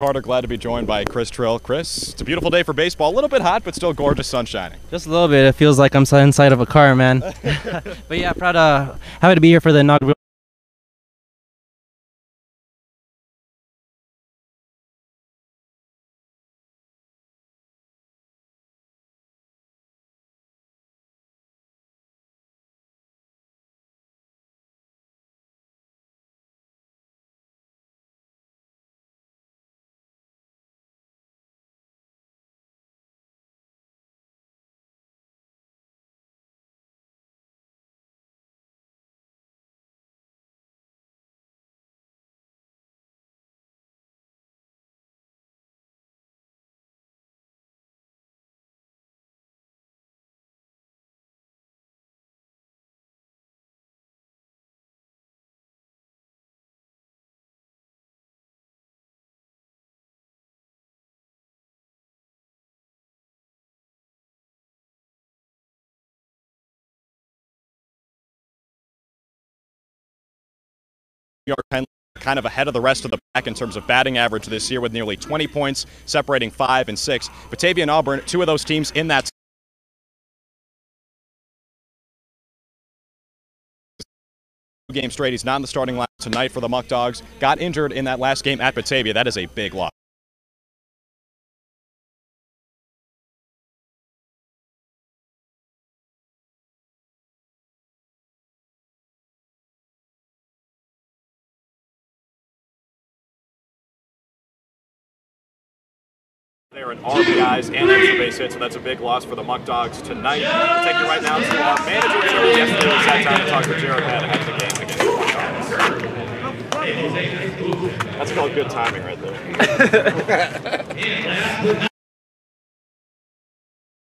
Carter, glad to be joined by Chris Trill. Chris, it's a beautiful day for baseball. A little bit hot, but still gorgeous sun shining. Just a little bit. It feels like I'm inside of a car, man. But yeah, happy to be here for the inaugural. New York kind of ahead of the rest of the pack in terms of batting average this year with nearly 20 points separating 5 and 6. Batavia and Auburn, two of those teams in that game straight. He's not in the starting line tonight for the Muck Dogs. Got injured in that last game at Batavia. That is a big loss. There in RBIs and extra base hits, so that's a big loss for the Muck Dogs tonight. We'll take you right now to our manager interview. Yesterday we sat down to talk to Jared Head ahead of the game against the Muck Dogs. That's called good timing right there.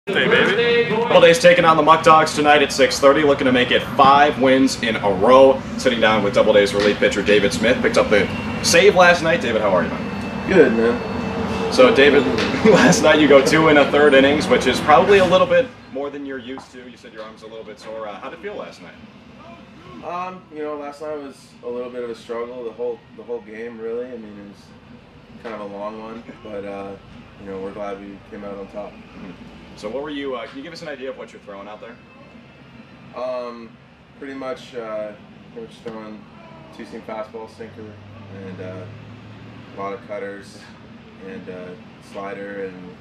Hey, baby. Doubledays taking on the Muck Dogs tonight at 6:30, looking to make it 5 wins in a row. Sitting down with Doubledays relief pitcher David Smith. Picked up the save last night. David, how are you, man? Good, man. So, David, last night you go 2 1/3 innings, which is probably a little bit more than you're used to. You said your arm's a little bit sore. How did it feel last night? Last night was a little bit of a struggle. The whole game, really. I mean, it was kind of a long one, but we're glad we came out on top. So, what were you? Can you give us an idea of what you're throwing out there? Pretty much throwing 2-seam fastball, sinker, and a lot of cutters. And slider, and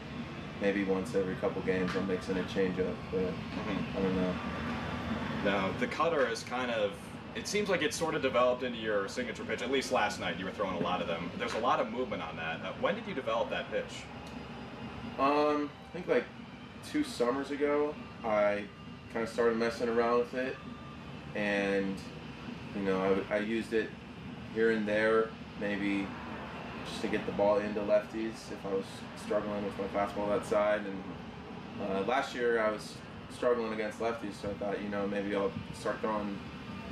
maybe once every couple games I'm mixing a changeup, but I don't know. Now, the cutter is kind of, it seems like it's sort of developed into your signature pitch. At least last night you were throwing a lot of them. There's a lot of movement on that. When did you develop that pitch? I think like 2 summers ago I kind of started messing around with it, and I used it here and there, maybe just to get the ball into lefties if I was struggling with my fastball that side. And last year I was struggling against lefties, so I thought, maybe I'll start throwing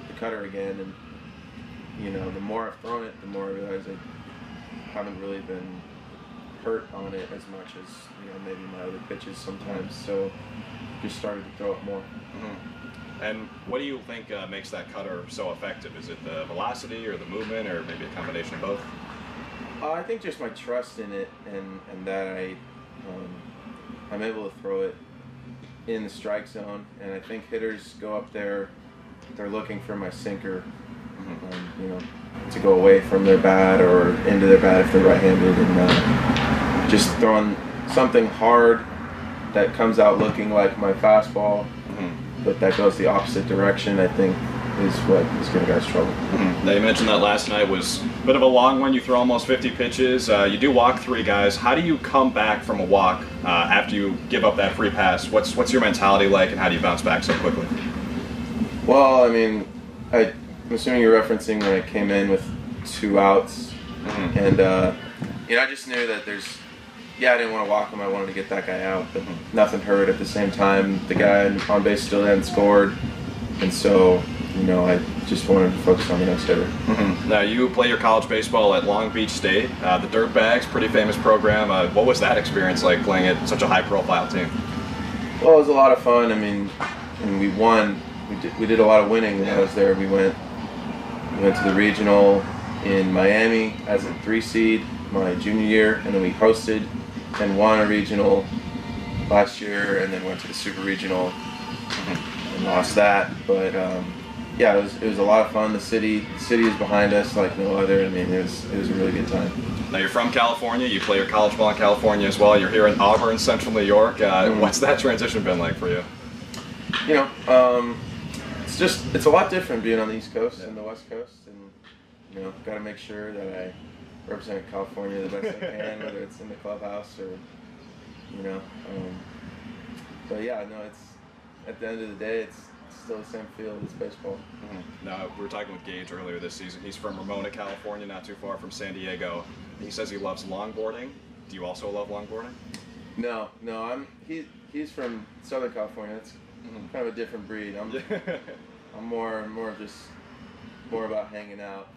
the cutter again. And the more I've thrown it, the more I realize I haven't really been hurt on it as much as maybe my other pitches sometimes. So just started to throw it more. And what do you think makes that cutter so effective? Is it the velocity or the movement, or maybe a combination of both? I think just my trust in it, and that I'm able to throw it in the strike zone, and I think hitters go up there, they're looking for my sinker, to go away from their bat or into their bat if they're right-handed, and just throwing something hard that comes out looking like my fastball, but that goes the opposite direction, I think is what is giving guys trouble. Now, you mentioned that last night was a bit of a long one. You throw almost 50 pitches. You do walk 3 guys. How do you come back from a walk after you give up that free pass? What's your mentality like, and how do you bounce back so quickly? Well, I mean, I'm assuming you're referencing when I came in with 2 outs, and I just knew that I didn't want to walk him. I wanted to get that guy out, but nothing hurt at the same time. The guy on base still hadn't scored, and so I just wanted to focus on the next hitter. Now, you play your college baseball at Long Beach State, the Dirtbags, pretty famous program. What was that experience like playing at such a high-profile team? Well, it was a lot of fun. I mean, and we won. We did a lot of winning when I was there. We went to the regional in Miami as a 3 seed, my junior year, and then we hosted and won a regional last year, and then went to the super regional and lost that. But yeah, it was a lot of fun. The city is behind us like no other. I mean, it was a really good time. Now you're from California. You play your college ball in California as well. You're here in Auburn, Central New York. What's that transition been like for you? You know, it's a lot different being on the East Coast and the West Coast, and you know, got to make sure that I represent California the best I can, whether it's in the clubhouse or you know. But yeah, no, it's at the end of the day, it's still the same field as baseball. Now, we were talking with Gage earlier this season. He's from Ramona, California, not too far from San Diego. He says he loves longboarding. Do you also love longboarding? No, he's from Southern California. It's kind of a different breed. I'm more about hanging out.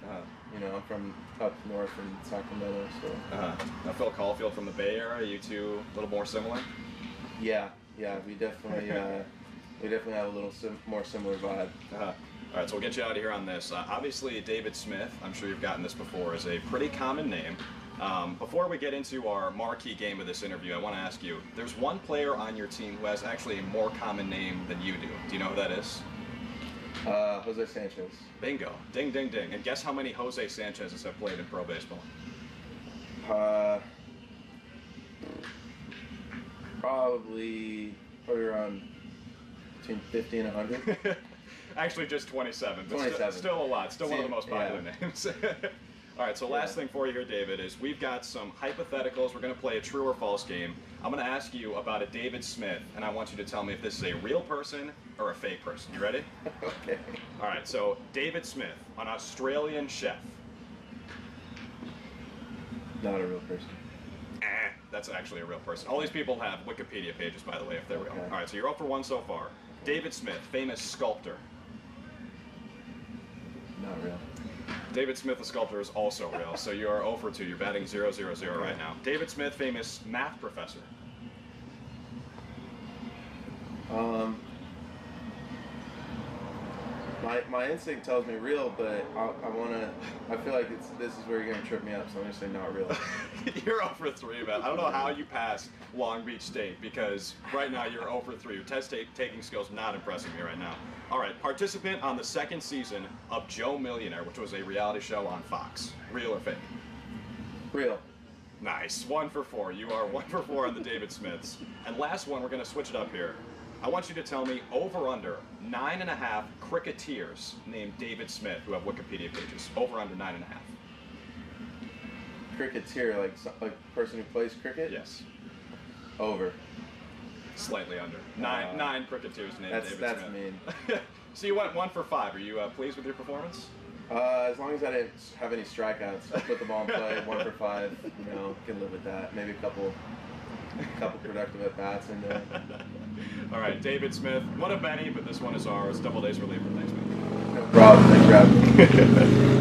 You know, I'm from up north in Sacramento, so. Now, Phil Caulfield from the Bay Area. You two a little more similar? Yeah, we definitely have a little more similar vibe. All right, so we'll get you out of here on this. Obviously, David Smith, I'm sure you've gotten this before, is a pretty common name. Before we get into our marquee game of this interview, I want to ask you, there's one player on your team who has actually a more common name than you do. Do you know who that is? Jose Sanchez. Bingo. Ding, ding, ding. And guess how many Jose Sanchez's have played in pro baseball? Probably around between 50 and 100. Actually, just 27. But 27. Still a lot. Still one of the most popular names. All right, so last thing for you here, David, is we've got some hypotheticals. We're going to play a true or false game. I'm going to ask you about a David Smith, and I want you to tell me if this is a real person or a fake person. You ready? Okay. All right, so David Smith, an Australian chef. Not a real person. That's actually a real person. All these people have Wikipedia pages, by the way, if they're real. All right, so you're 0 for 1 so far. David Smith, famous sculptor. Not real. David Smith, the sculptor, is also real, so you are 0 for 2. You're batting 0, 0, 0 right now. David Smith, famous math professor. My instinct tells me real, but I feel like this is where you're gonna trip me up, so I'm gonna say not real. You're 0 for 3, man. I don't know how you passed Long Beach State, because right now you're 0 for 3. Your test taking skills not impressing me right now. All right, participant on the second season of Joe Millionaire, which was a reality show on Fox. Real or fake? Real. Nice. 1 for 4. You are 1 for 4 on the David Smiths. And last one, we're going to switch it up here. I want you to tell me over/under 9.5 cricketers named David Smith who have Wikipedia pages. Over/under 9.5. Cricketer, like person who plays cricket? Yes. Over. Slightly under. Nine cricketers named David Smith. That's mean. So you went 1 for 5. Are you pleased with your performance? As long as I didn't have any strikeouts, I put the ball in play. 1 for 5. You know, can live with that. Maybe a couple productive at bats in there. All right, David Smith. One of many, but this one is ours. Doubledays reliever. Thanks, man. No problem. Thanks for having me.